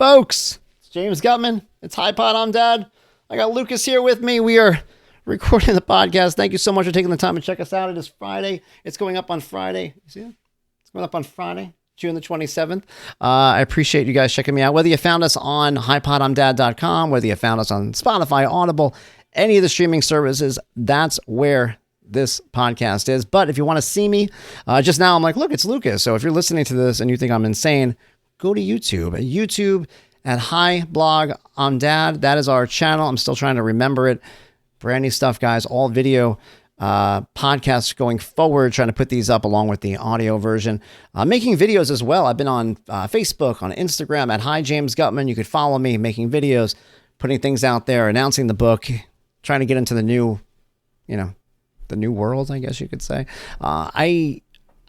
Folks, it's James Guttman. It's Hi Pod, I'm Dad. I got Lucas here with me. We are recording the podcast. Thank you so much for taking the time to check us out. It is Friday. It's going up on Friday. You see it? It's going up on Friday, June the 27th. I appreciate you guys checking me out. Whether you found us on highpodimdad.com, whether you found us on Spotify, Audible, any of the streaming services, that's where this podcast is. But if you want to see me, just now I'm like, look, it's Lucas. So if you're listening to this and you think I'm insane, go to YouTube at Hi Blog I'm Dad. That is our channel. I'm still trying to remember it. Brand new stuff, guys. All video podcasts going forward, trying to put these up along with the audio version. Making videos as well. I've been on Facebook, on Instagram at Hi James Guttman. You could follow me making videos, putting things out there, announcing the book, trying to get into the new world, I guess you could say.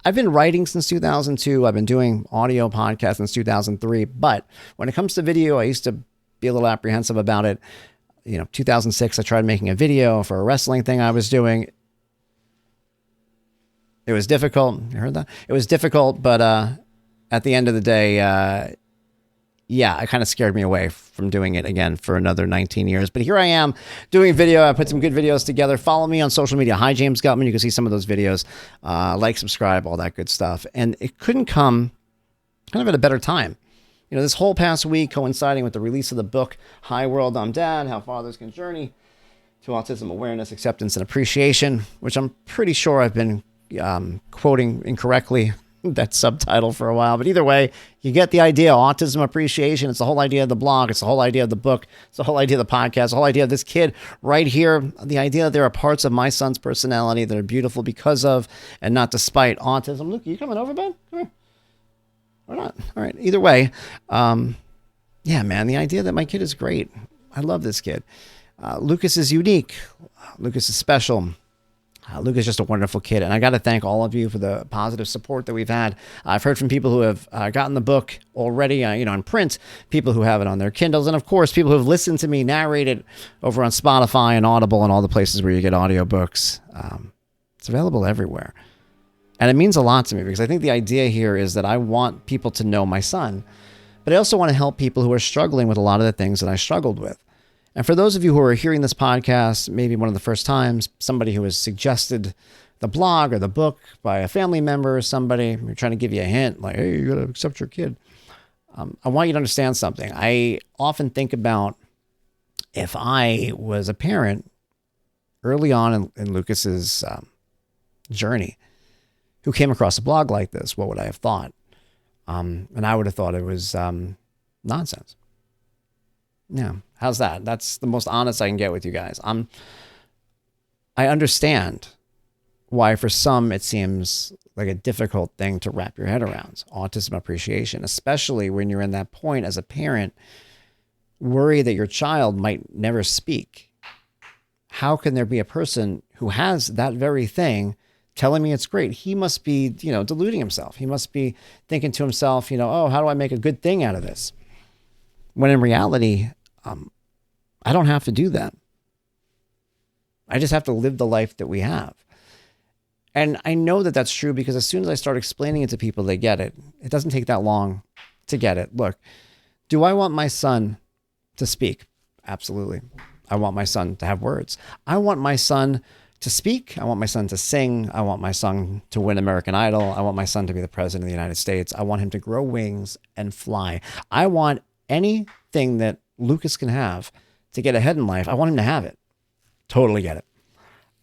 I've been writing since 2002. I've been doing audio podcasts since 2003. But when it comes to video, I used to be a little apprehensive about it. 2006, I tried making a video for a wrestling thing I was doing. It was difficult. You heard that? It was difficult, but at the end of the day, it kind of scared me away from doing it again for another 19 years. But here I am doing video. I put some good videos together. Follow me on social media. Hi, James Guttman. You can see some of those videos. Like, subscribe, all that good stuff. And it couldn't come kind of at a better time. This whole past week coinciding with the release of the book, Hi World, I'm Dad, How Fathers Can Journey to Autism Awareness, Acceptance, and Appreciation, which I'm pretty sure I've been quoting incorrectly that subtitle for a while. But either way, you get the idea. Autism appreciation. It's the whole idea of the blog. It's the whole idea of the book. It's the whole idea of the podcast. The whole idea of this kid right here. The idea that there are parts of my son's personality that are beautiful because of and not despite autism. Luke, are you coming over, bud? Come here. Or not? All right. Either way, man, the idea that my kid is great. I love this kid. Lucas is unique. Lucas is special. Luke is just a wonderful kid, and I got to thank all of you for the positive support that we've had. I've heard from people who have gotten the book already, in print, people who have it on their Kindles, and of course, people who have listened to me narrate it over on Spotify and Audible and all the places where you get audiobooks. It's available everywhere, and it means a lot to me because I think the idea here is that I want people to know my son, but I also want to help people who are struggling with a lot of the things that I struggled with. And for those of you who are hearing this podcast, maybe one of the first times, somebody who has suggested the blog or the book by a family member or somebody, you're trying to give you a hint, like, hey, you got to accept your kid. I want you to understand something. I often think about if I was a parent early on in Lucas's journey who came across a blog like this, what would I have thought? And I would have thought it was nonsense. Yeah. How's that? That's the most honest I can get with you guys. I understand why for some it seems like a difficult thing to wrap your head around, autism appreciation, especially when you're in that point as a parent, worry that your child might never speak. How can there be a person who has that very thing telling me it's great? He must be, deluding himself. He must be thinking to himself, oh, how do I make a good thing out of this? When in reality, I don't have to do that. I just have to live the life that we have. And I know that that's true because as soon as I start explaining it to people, they get it. It doesn't take that long to get it. Look, do I want my son to speak? Absolutely. I want my son to have words. I want my son to speak. I want my son to sing. I want my son to win American Idol. I want my son to be the president of the United States. I want him to grow wings and fly. I want anything that Lucas can have to get ahead in life. I want him to have it. Totally get it.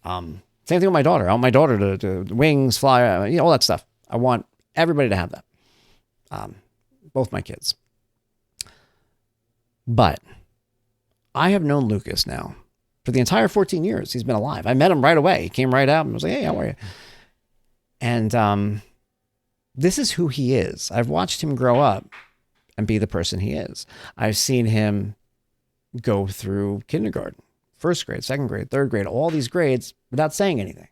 Same thing with my daughter. I want my daughter to wings, fly, all that stuff. I want everybody to have that. Both my kids. But I have known Lucas now for the entire 14 years he's been alive. I met him right away. He came right out and was like, hey, how are you? And this is who he is. I've watched him grow up and be the person he is. I've seen him go through kindergarten, first grade, second grade, third grade, all these grades without saying anything.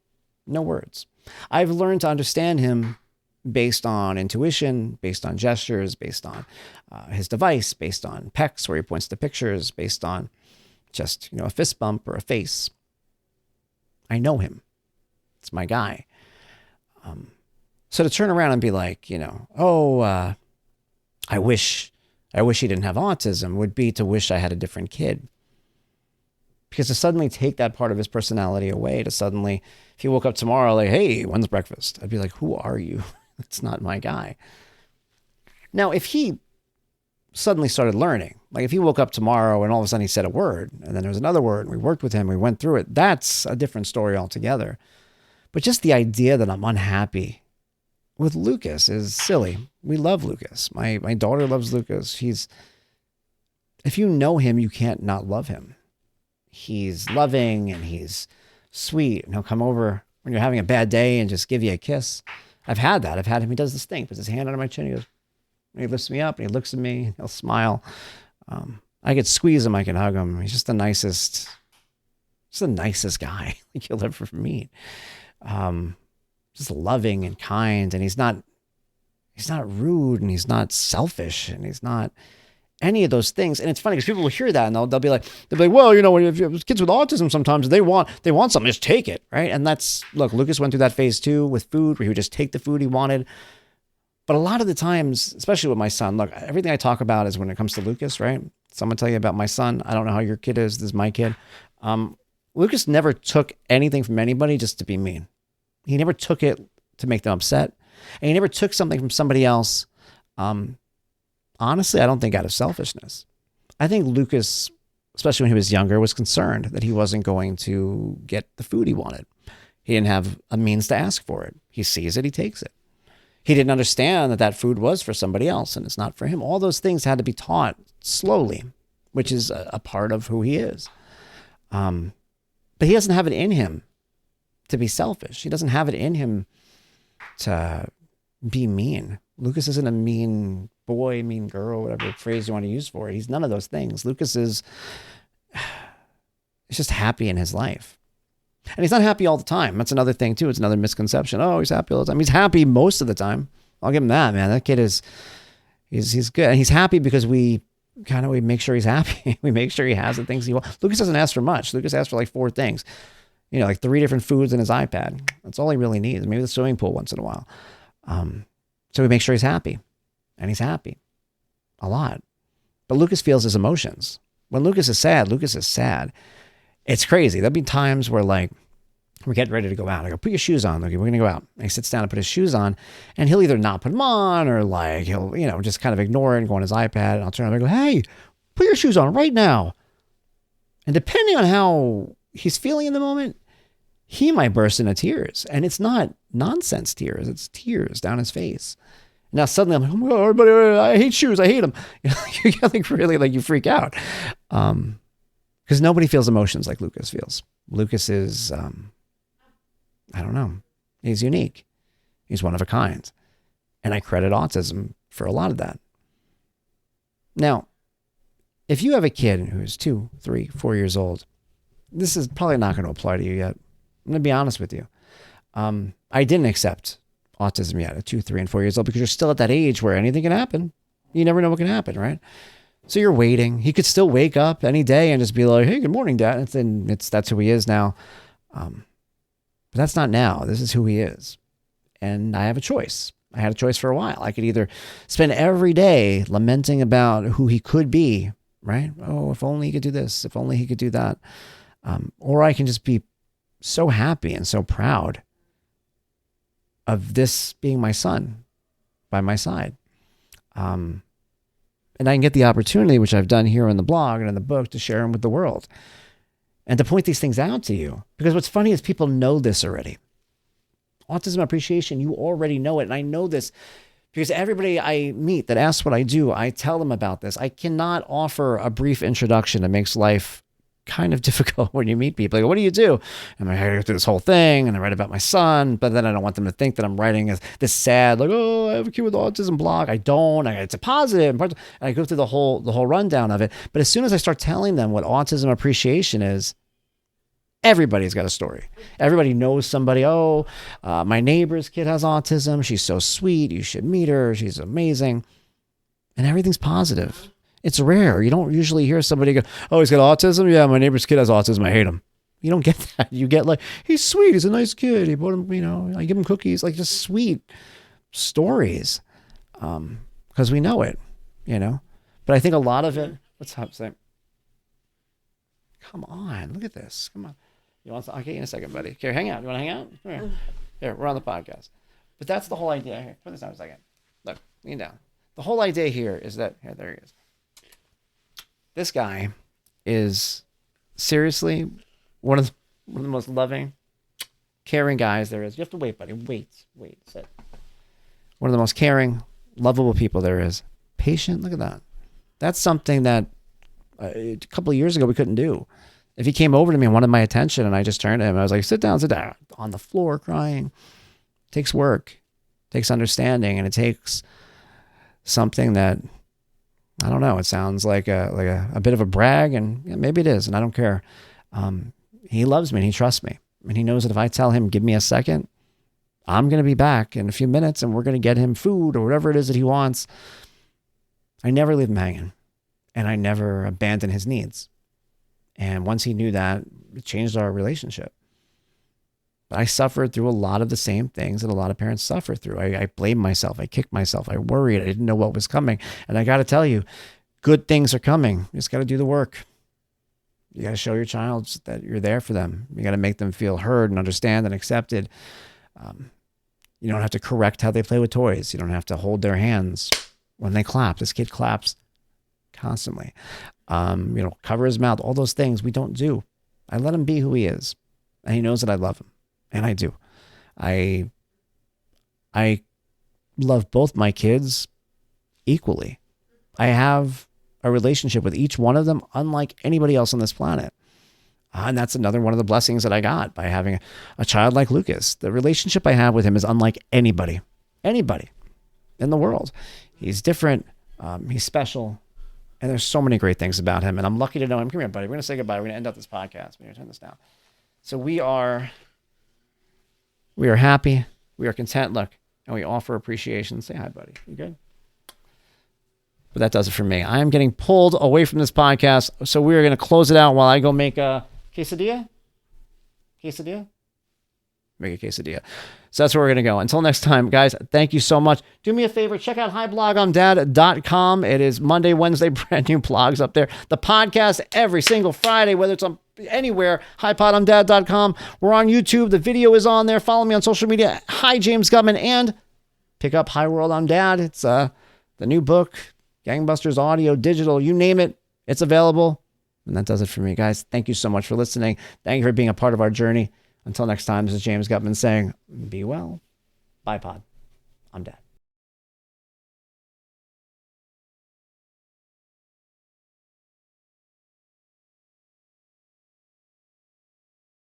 No words. I've learned to understand him based on intuition, based on gestures, based on his device, based on pecks where he points to pictures, based on just, a fist bump or a face. I know him. It's my guy. So to turn around and be like, I wish I wish he didn't have autism would be to wish I had a different kid. Because to suddenly take that part of his personality away, to suddenly, if he woke up tomorrow like, hey, when's breakfast? I'd be like, who are you? That's not my guy. Now, if he suddenly started learning, like if he woke up tomorrow and all of a sudden he said a word and then there was another word and we worked with him, we went through it, that's a different story altogether. But just the idea that I'm unhappy with Lucas is silly. We love Lucas. My daughter loves Lucas. If you know him, you can't not love him. He's loving and he's sweet, and he'll come over when you're having a bad day and just give you a kiss. I've had that. I've had him. He does this thing, puts his hand under my chin. He goes, and he lifts me up and he looks at me and he'll smile. I could squeeze him. I can hug him. He's just the nicest guy like you'll ever meet. Just loving and kind. And he's not rude and he's not selfish and he's not any of those things. And it's funny because people will hear that and they'll be like, well, you know, when you have kids with autism, sometimes they want something, just take it. Right. And look, Lucas went through that phase too with food where he would just take the food he wanted. But a lot of the times, especially with my son, look, everything I talk about is when it comes to Lucas, right? So I'm going to tell you about my son. I don't know how your kid is. This is my kid. Lucas never took anything from anybody just to be mean. He never took it to make them upset. And he never took something from somebody else. Honestly, I don't think out of selfishness. I think Lucas, especially when he was younger, was concerned that he wasn't going to get the food he wanted. He didn't have a means to ask for it. He sees it, he takes it. He didn't understand that food was for somebody else and it's not for him. All those things had to be taught slowly, which is a part of who he is. But he doesn't have it in him to be selfish. He doesn't have it in him to be mean. Lucas isn't a mean boy, mean girl, whatever phrase you want to use for it. He's none of those things. Lucas is just happy in his life. And he's not happy all the time. That's another thing too. It's another misconception. Oh, he's happy all the time. He's happy most of the time. I'll give him that, man. That kid he's good. And he's happy because we make sure he's happy. We make sure he has the things he wants. Lucas doesn't ask for much. Lucas asks for like 4 things. You know, like 3 different foods in his iPad. That's all he really needs. Maybe the swimming pool once in a while. So we make sure he's happy. And he's happy. A lot. But Lucas feels his emotions. When Lucas is sad, Lucas is sad. It's crazy. There'll be times where like, we're getting ready to go out. I go, put your shoes on. Okay, we're going to go out. And he sits down and put his shoes on. And he'll either not put them on or like, he'll, just kind of ignore it and go on his iPad. And I'll turn around and go, hey, put your shoes on right now. And depending on how he's feeling in the moment, he might burst into tears. And it's not nonsense tears. It's tears down his face. Now suddenly I'm like, oh my God, everybody, I hate shoes. I hate them. You get like really like you freak out. Because nobody feels emotions like Lucas feels. Lucas is, I don't know. He's unique. He's one of a kind. And I credit autism for a lot of that. Now, if you have a kid who's 2, 3, 4 years old, this is probably not going to apply to you yet. I'm going to be honest with you. I didn't accept autism yet at 2, 3, and 4 years old because you're still at that age where anything can happen. You never know what can happen, right? So you're waiting. He could still wake up any day and just be like, hey, good morning, Dad. And that's who he is now. But that's not now. This is who he is. And I have a choice. I had a choice for a while. I could either spend every day lamenting about who he could be, right? Oh, if only he could do this. If only he could do that. Or I can just be so happy and so proud of this being my son by my side. And I can get the opportunity, which I've done here on the blog and in the book, to share them with the world and to point these things out to you. Because what's funny is people know this already. Autism appreciation, you already know it. And I know this because everybody I meet that asks what I do, I tell them about this. I cannot offer a brief introduction that makes life kind of difficult when you meet people. Like, what do you do? And I go through this whole thing and I write about my son, but then I don't want them to think that I'm writing this sad, like, oh, I have a kid with autism blog. I don't. It's a positive. And I go through the whole rundown of it. But as soon as I start telling them what autism appreciation is, everybody's got a story. Everybody knows somebody. Oh, my neighbor's kid has autism. She's so sweet. You should meet her. She's amazing. And everything's positive. It's rare. You don't usually hear somebody go, oh, he's got autism? Yeah, my neighbor's kid has autism. I hate him. You don't get that. You get like, he's sweet. He's a nice kid. He bought him, I give him cookies, like just sweet stories. Because we know it, But I think a lot of it, what's up, Sam? Come on, look at this. Come on. You want I'll get you in a second, buddy. Here, hang out. You want to hang out? Come here. Here, we're on the podcast. But that's the whole idea. Here, put this down a second. Look, lean down. The whole idea here is that, here, there he is. This guy is seriously one of the most loving, caring guys there is. You have to wait, buddy. Wait, sit. One of the most caring, lovable people there is. Patient, look at that. That's something that a couple of years ago we couldn't do. If he came over to me and wanted my attention and I just turned to him, I was like, sit down, on the floor crying. It takes work, it takes understanding, and it takes something that, I don't know, it sounds like a bit of a brag, and yeah, maybe it is, and I don't care. He loves me and he trusts me. And he knows that if I tell him, give me a second, I'm going to be back in a few minutes and we're going to get him food or whatever it is that he wants. I never leave him hanging, and I never abandon his needs. And once he knew that, it changed our relationship. But I suffered through a lot of the same things that a lot of parents suffer through. I blamed myself. I kicked myself. I worried. I didn't know what was coming. And I got to tell you, good things are coming. You just got to do the work. You got to show your child that you're there for them. You got to make them feel heard and understand and accepted. You don't have to correct how they play with toys. You don't have to hold their hands when they clap. This kid claps constantly. Cover his mouth. All those things we don't do. I let him be who he is. And he knows that I love him. And I do. I love both my kids equally. I have a relationship with each one of them unlike anybody else on this planet. And that's another one of the blessings that I got by having a child like Lucas. The relationship I have with him is unlike anybody in the world. He's different. He's special. And there's so many great things about him. And I'm lucky to know him. Come here, buddy. We're going to say goodbye. We're going to end up this podcast. We're going to turn this down. So we are happy. We are content. Look, and we offer appreciation. Say hi, buddy. You good? But that does it for me. I am getting pulled away from this podcast. So we are going to close it out while I go make a quesadilla. Make a quesadilla. So that's where we're going to go. Until next time, guys, thank you so much. Do me a favor. Check out highblogontdad.com. It is Monday, Wednesday, brand new blogs up there. The podcast every single Friday, whether it's on anywhere, highpodontdad.com. We're on YouTube. The video is on there. Follow me on social media. Hi, James Guttman. And pick up High World on Dad. It's the new book, Gangbusters audio, digital, you name it. It's available. And that does it for me, guys. Thank you so much for listening. Thank you for being a part of our journey. Until next time, this is James Guttman saying, be well. Bye, Pod. I'm Dad.